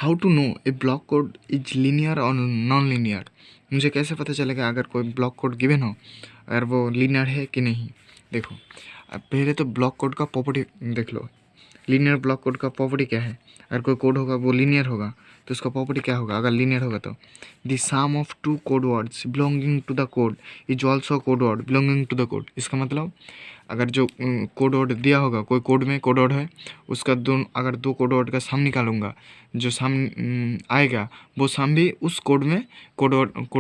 How to know a block code is linear और non linear. मुझे कैसे पता चलेगा अगर कोई ब्लॉक कोड गिवन हो अगर वो लीनियर है कि नहीं। देखो, अब पहले तो ब्लॉक कोड का प्रॉपर्टी देख लो। लीनियर ब्लॉक कोड का प्रॉपर्टी क्या है? अगर कोई कोड होगा वो लीनियर होगा तो उसका प्रॉपर्टी क्या होगा? अगर लीनियर होगा तो the sum of two code words belonging to the code is also code word belonging to the code. इसका मतलब अगर जो कोड वर्ड दिया होगा, कोई कोड में कोड वर्ड है, उसका अगर दो कोड वर्ड का सम निकालूंगा, जो सम आएगा वो सम भी उस कोड में कोड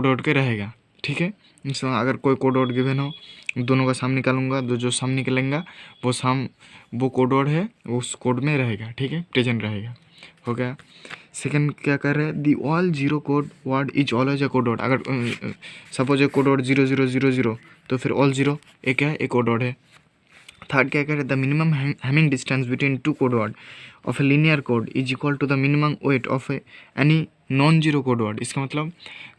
वर्ड के रहेगा। ठीक है, अगर कोई कोड वर्ड गिवन हो, दोनों का सम निकालूंगा, जो सम निकलेगा वो सम वो कोड वर्ड है उस कोड में रहेगा। ठीक है, प्रेजेंट रहेगा। हो गया। सेकंड क्या कर रहे हैं? The all zero code word is always a code word. अगर सपोज ए कोड वर्ड 0000 तो फिर ऑल जीरो एक क्या है? एक कोड वर्ड है। थर्ड क्या कह रहे? The minimum Hamming distance between two code word of a linear code is equal to the minimum weight of any non zero code word. इसका मतलब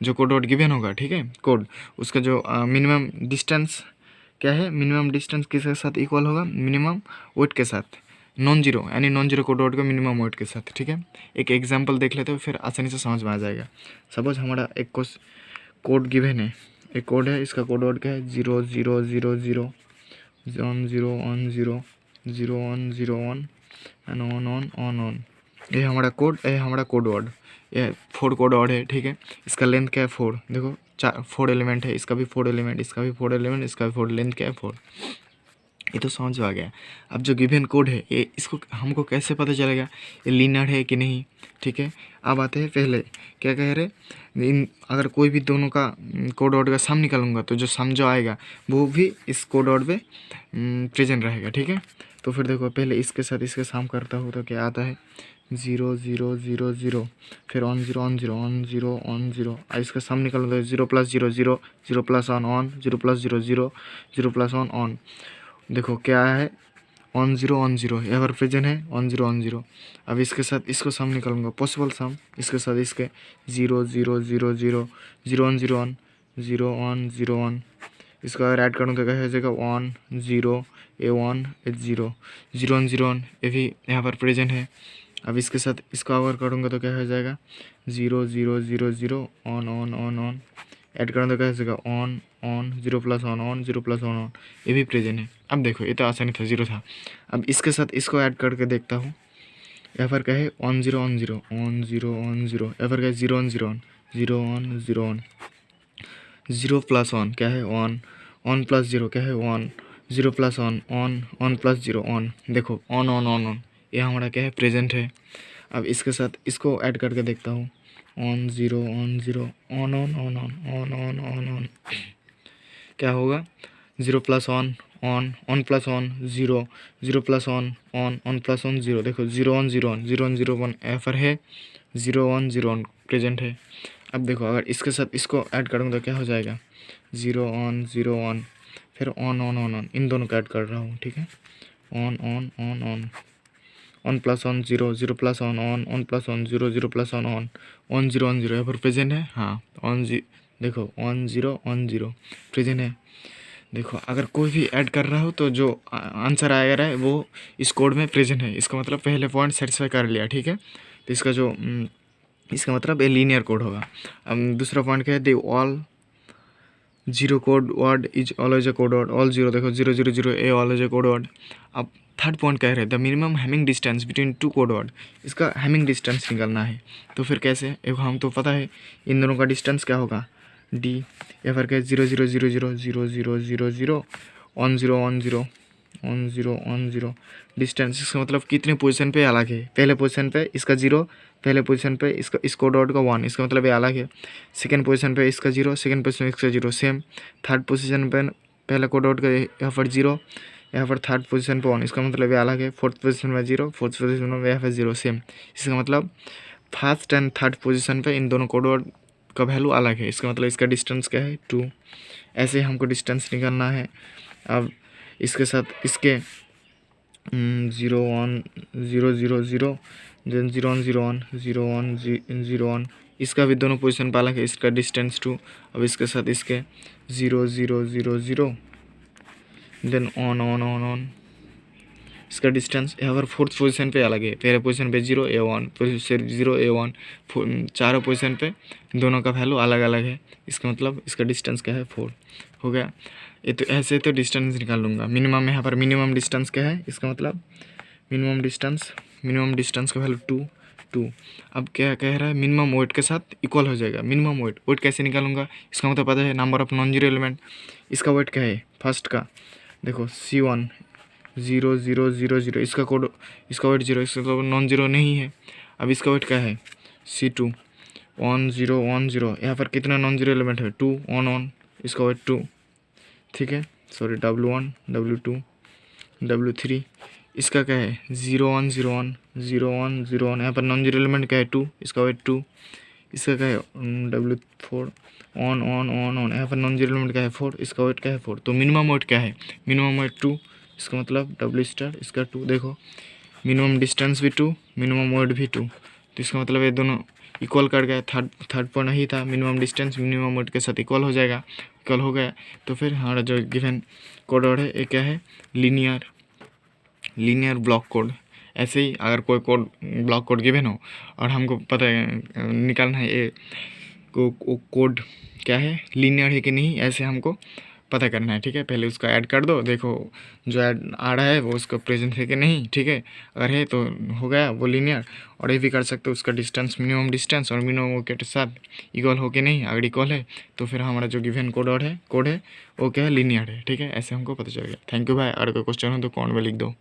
जो कोड वर्ड गिवन होगा, ठीक है, कोड, उसका जो मिनिमम डिस्टेंस क्या है? मिनिमम डिस्टेंस किसके साथ इक्वल होगा? मिनिमम वेट के साथ, नॉन जीरो यानी नॉन जीरो कोड वर्ड का मिनिमम वेट के साथ। ठीक है, एक एग्जाम्पल देख लेते हो फिर आसानी से समझ में आ जाएगा। सपोज हमारा एक कोड गिवन है, एक कोड है, इसका कोड वर्ड क्या है? 0000 1 0 1 0 0 1 0 1 एंड ऑन। ये हमारा कोड, ये हमारा कोड वर्ड, ये 4 कोड वर्ड है। ठीक है, इसका लेंथ क्या है? 4। देखो 4 एलिमेंट है, इसका भी 4 एलिमेंट, इसका भी 4 एलिमेंट, इसका भी 4। लेंथ क्या है? 4। ये तो समझ में आ गया। अब जो गिवन कोड है ये, इसको हमको कैसे पता चलेगा ये लीनियर है कि नहीं? ठीक है, अब आते हैं पहले क्या कह रहे? अगर कोई भी दोनों का कोड वर्ड का सम निकालूंगा तो जो सम जो आएगा वो भी इस कोड वर्ड पे प्रेजेंट रहेगा। ठीक है, तो फिर देखो पहले इसके साथ इसके सम करता हूँ तो क्या आता है? 0 0 0 0 फिर 1 0 1 0 1 0 1 0। इसका सम निकालूंगा 0 + 0 0 0 + 1 0 + 0 0 0 + 1 ऑन। देखो क्या है? 1 0 1 0 यहाँ पर प्रेजेंट है 1 0 1 0। अब इसके साथ इसको सम निकालूंगा, पॉसिबल सम, इसके साथ इसके 0 0 0 0 0 1 0 1 0 1 0 1। इसका अगर ऐड करूँगा क्या हो जाएगा? 1 0 1 0 0 1 0 1। ये भी यहाँ पर प्रेजेंट है। अब इसके साथ इसको अगर करूँगा तो क्या हो जाएगा? 0 0 0 0 ऑन। ऐड करूँ तो क्या हो जाएगा? ऑन 0 + 1 0 + 1 ये भी प्रेजेंट है। अब देखो ये तो आसानी था, 0 था। अब इसके साथ इसको ऐड करके देखता हूँ। यहाँ पर क्या है? 1 0 1 0 1 0 1 0। यहाँ पर क्या है? 0 1 0 1 0 1 0 1 0 + 1 क्या है? 1 1 + 0 क्या है? 1 0 + 1 1 + 0 ऑन। देखो ऑन ये हमारा क्या है? प्रेजेंट है। अब इसके साथ इसको ऐड करके देखता हूँ। 1 0 1 0 ऑन। क्या होगा? 0 + 1 ऑन 1 + 1 0 0 + 1 ऑन 1 + 1 0। देखो 0 1 0 1 0 1 0 1 एफर है, 0 1 0 1 प्रेजेंट है। अब देखो अगर इसके साथ इसको ऐड करूँगा तो क्या हो जाएगा? 0 1 0 1 फिर ऑन इन दोनों को ऐड कर रहा हूँ। ठीक है, ऑन 1 + 1 0 0 + 1 ऑन 1 + 1 0 0 + 1 ऑन 1 0 1 0 यहाँ पर प्रेजेंट है। हाँ देखो 1 0 1 0 प्रेजेंट है। देखो अगर कोई भी ऐड कर रहा हो तो जो आंसर आएगा है वो इस कोड में प्रेजेंट है। इसका मतलब पहले पॉइंट सेटिस्फाई कर लिया। ठीक है, तो इसका जो इसका मतलब ये लीनियर कोड होगा। अब दूसरा पॉइंट क्या है? They all zero code word is always a code word. All zero, देखो 0 0 0 a always a code word. अब थर्ड पॉइंट कह रहे हैं the minimum Hamming distance between two code word. इसका हैमिंग डिस्टेंस निकालना है। तो फिर कैसे? एक हम तो पता है इन दोनों का डिस्टेंस क्या होगा? डी। या फिर क्या? 0 0 0 0 0 0 0 0 1 0 1 0 1 0 1 0 डिस्टेंस। इसका मतलब कितने पोजीशन पे अलग है? पहले पोजीशन पे इसका 0, पहले पोजीशन पे इसका इस कोड वर्ड का 1, इसका मतलब ये अलग है। सेकंड पोजीशन पे इसका 0, सेकंड पोजीशन इसका 0 सेम। थर्ड पोजीशन पे पहले कोड वर्ड का यहाँ पर 0, यहाँ पर थर्ड पोजीशन पे 1, इसका मतलब ये अलग है। फोर्थ पोजीशन में 0, फोर्थ पोजीशन में यहाँ पर 0 सेम। इसका मतलब फर्स्ट एंड थर्ड पोजीशन पे इन दोनों कोड वर्ड का वैल्यू अलग है। इसका मतलब इसका डिस्टेंस क्या है? 2। ऐसे हमको डिस्टेंस निकालना है। अब इसके साथ इसके 0 1 0 0 0 देन 0 1 0 1 0 1 0 1 इसका भी दोनों पोजीशन पर अलग है। इसका डिस्टेंस 2। अब इसके साथ इसके 0 0 0 0 देन ऑन इसका डिस्टेंस। यहाँ पर फोर्थ पोजीशन पे अलग है, पहले पोजीशन पे 0 A1, फिर 0 A1, चारों पोजीशन पे दोनों का वैल्यू अलग अलग है। इसका मतलब इसका डिस्टेंस क्या है 4 हो गया। ये तो ऐसे तो डिस्टेंस निकाल लूँगा। मिनिमम यहाँ पर मिनिमम डिस्टेंस क्या है, इसका मतलब मिनिमम डिस्टेंस का वैल्यू 2। अब क्या कह रहा है, मिनिमम वेट के साथ इक्वल हो जाएगा। मिनिमम वेट कैसे निकालूंगा, इसका मतलब पता है, number of non zero element. इसका वेट क्या है फर्स्ट का, देखो C1 0 0 0 0, इसका कोड, इसका वेट 0, इसका मतलब नॉन जीरो नहीं है। अब इसका वेट क्या है C2 1 0 1 0, यहाँ पर कितना नॉन जीरो एलिमेंट है 2 1 इसका वेट 2, ठीक है। सॉरी W1 W2 W3, इसका क्या है 0 1 0 1 0 1 0 1, यहाँ पर नॉन जीरो एलिमेंट क्या है 2, इसका वेट 2। इसका क्या है W4 on on on on, यहाँ पर नॉन जीरो एलिमेंट क्या है 4, इसका वेट क्या है 4। तो मिनिमम वेट क्या है, मिनिमम वेट 2, इसका मतलब W स्टार इसका 2। देखो मिनिमम डिस्टेंस भी 2, मिनिमम वेट भी 2, तो इसका मतलब ये दोनों इक्वल कर गया। थर्ड पॉइंट नहीं था, मिनिमम डिस्टेंस मिनिमम वेट के साथ इक्वल हो जाएगा, इक्वल हो गया। तो फिर हमारा जो गिवन कोड है ये क्या है, लीनियर ब्लॉक कोड। ऐसे ही अगर कोई कोड ब्लॉक कोड गिवन हो और हमको पता है निकालना है ये कोड क्या है, लीनियर है कि नहीं, ऐसे हमको पता करना है, ठीक है। पहले उसका ऐड कर दो, देखो जो ऐड आ रहा है वो उसका प्रेजेंट है कि नहीं, ठीक है। अगर है तो हो गया वो लीनियर। और ये भी कर सकते हो उसका डिस्टेंस, मिनिमम डिस्टेंस और मिनिमम के साथ इक्वल हो कि नहीं। अगर इक्वल है तो फिर हमारा जो गिवन कोड है वो क्या है, लीनियर है, ठीक है। ऐसे हमको पता चल गया। थैंक यू भाई। अगर कोई क्वेश्चन हो तो कमेंट में लिख दो।